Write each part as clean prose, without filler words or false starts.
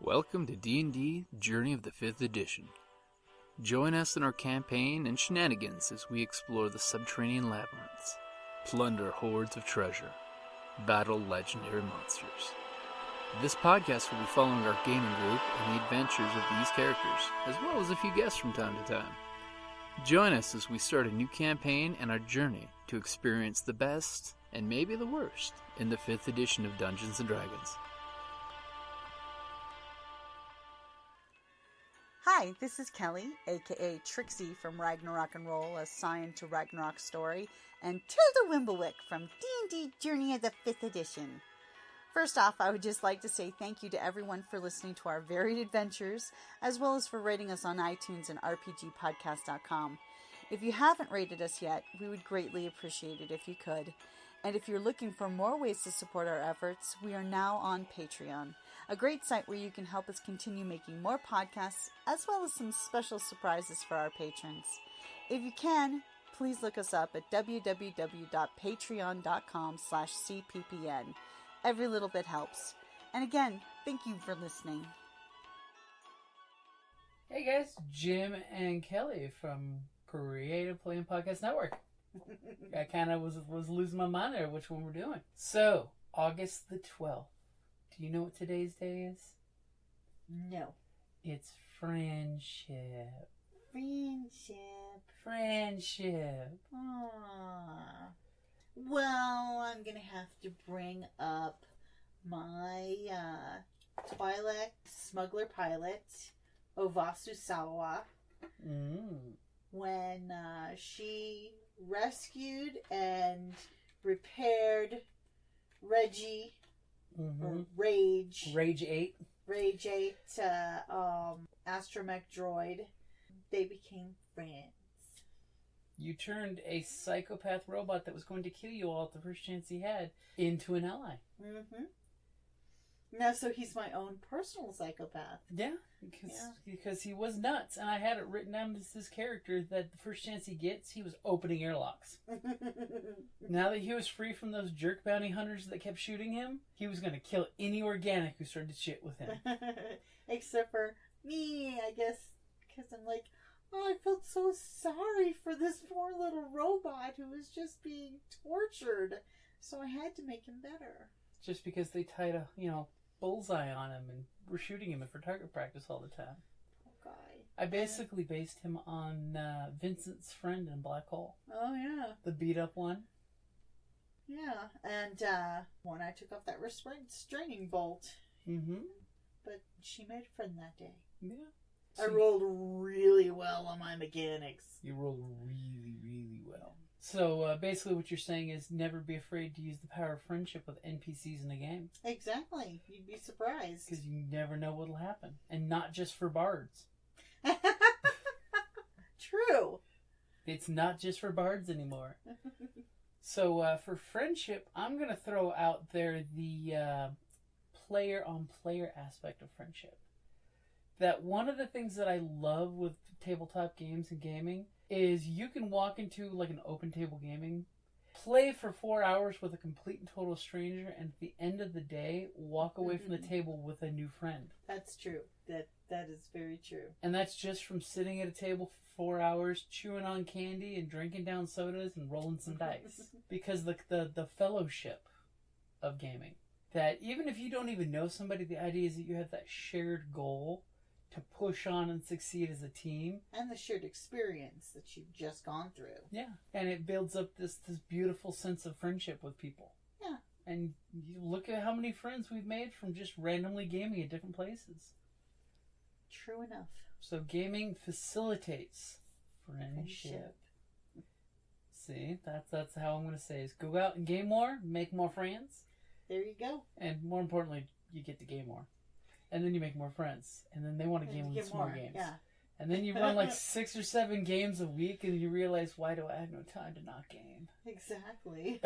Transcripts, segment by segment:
Welcome to D&D Journey of the 5th Edition. Join us in our campaign and shenanigans as we explore the subterranean labyrinths, plunder hordes of treasure, battle legendary monsters. This podcast will be following our gaming group and the adventures of these characters, as well as a few guests from time to time. Join us as we start a new campaign and our journey to experience the best, and maybe the worst, in the 5th edition of Dungeons & Dragons. Hi, this is Kelly, aka Trixie from Ragnarok and Roll, a Scion to Ragnarok story, and Tilda Wimblewick from D&D Journey of the 5th Edition. First off, I would just like to say thank you to everyone for listening to our varied adventures, as well as for rating us on iTunes and RPGpodcast.com. If you haven't rated us yet, we would greatly appreciate it if you could. And if you're looking for more ways to support our efforts, we are now on Patreon, a great site where you can help us continue making more podcasts, as well as some special surprises for our patrons. If you can, please look us up at www.patreon.com/cppn. Every little bit helps. And again, thank you for listening. Hey guys, Jim and Kelly from Creative Play and Podcast Network. I kind of was losing my mind there which one we're doing. So, August the 12th. Do you know what today's day is? No. It's friendship. Friendship. Aww. Well, I'm going to have to bring up my Twi'lek smuggler pilot, Ovasu Sawa. When she rescued and repaired Reggie, or Rage 8, astromech droid. They became friends. You turned a psychopath robot that was going to kill you all at the first chance he had into an ally. Now, so he's my own personal psychopath. Yeah, because he was nuts, and I had it written down as his character that the first chance he gets, he was opening airlocks. Now that he was free from those jerk bounty hunters that kept shooting him, he was going to kill any organic who started shit with him. Except for me, I guess, because I'm like, oh, I felt so sorry for this poor little robot who was just being tortured, so I had to make him better. Just because they tied a, bullseye on him and were shooting him for target practice all the time. Poor guy. I basically based him on Vincent's friend in Black Hole. Oh, yeah. The beat-up one. Yeah, and when I took off that restraining bolt. But she made a friend that day. Yeah. I rolled really well on my mechanics. You rolled really, really well. So basically what you're saying is never be afraid to use the power of friendship with NPCs in the game. Exactly. You'd be surprised. Because you never know what'll happen. And not just for bards. True. It's not just for bards anymore. So for friendship, I'm going to throw out there the player-on-player aspect of friendship. That one of the things that I love with tabletop games and gaming is you can walk into like an open table gaming, play for 4 hours with a complete and total stranger, and at the end of the day, walk away from the table with a new friend. That's true. That is very true. And that's just from sitting at a table for 4 hours, chewing on candy and drinking down sodas and rolling some dice. Because the fellowship of gaming. That even if you don't even know somebody, the idea is that you have that shared goal to push on and succeed as a team. And the shared experience that you've just gone through. Yeah. And it builds up this beautiful sense of friendship with people. Yeah. And you look at how many friends we've made from just randomly gaming at different places. True enough. So gaming facilitates friendship. See, that's how I'm going to say is go out and game more, make more friends. There you go. And more importantly, you get to game more. And then you make more friends. And then they want to game with more games. Yeah. And then you run like 6 or 7 games a week and you realize, why do I have no time to not game? Exactly.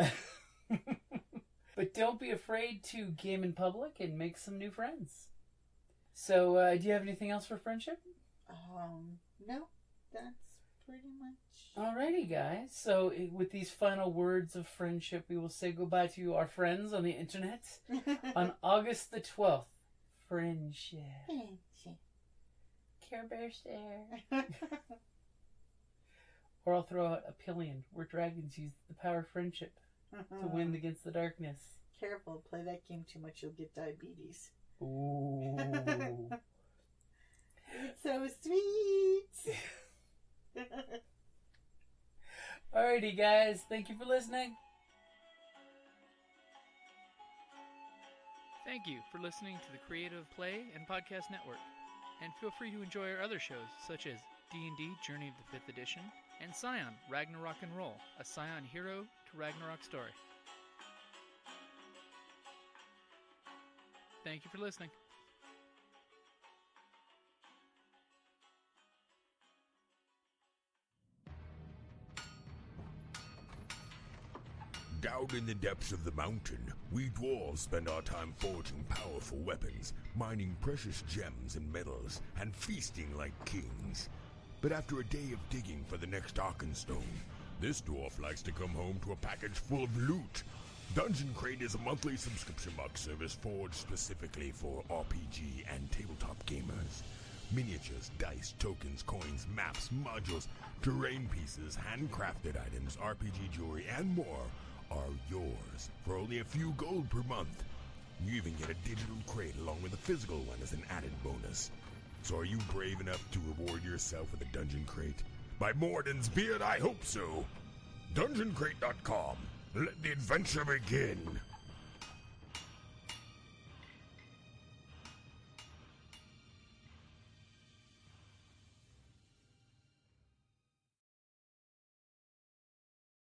But don't be afraid to game in public and make some new friends. So, do you have anything else for friendship? No. That's pretty much. Alrighty, guys. So, with these final words of friendship, we will say goodbye to our friends on the internet on August the 12th. Friendship. Friendship. Care Bear stare. Or I'll throw out a pillion, where dragons use the power of friendship to win against the darkness. Careful, play that game too much, you'll get diabetes. Ooh. It's so sweet. Alrighty, guys. Thank you for listening. Thank you for listening to the Creative Play and Podcast Network. And feel free to enjoy our other shows, such as D&D Journey of the 5th Edition and Scion Ragnarok and Roll, a Scion hero to Ragnarok story. Thank you for listening. Down in the depths of the mountain, we dwarves spend our time forging powerful weapons, mining precious gems and metals, and feasting like kings. But after a day of digging for the next Arkenstone, this dwarf likes to come home to a package full of loot. Dungeon Crate is a monthly subscription box service forged specifically for RPG and tabletop gamers. Miniatures, dice, tokens, coins, maps, modules, terrain pieces, handcrafted items, RPG jewelry, and more are yours for only a few gold per month. You even get a digital crate along with a physical one as an added bonus. So are you brave enough to reward yourself with a Dungeon Crate? By Morden's beard, I hope so. DungeonCrate.com. Let the adventure begin.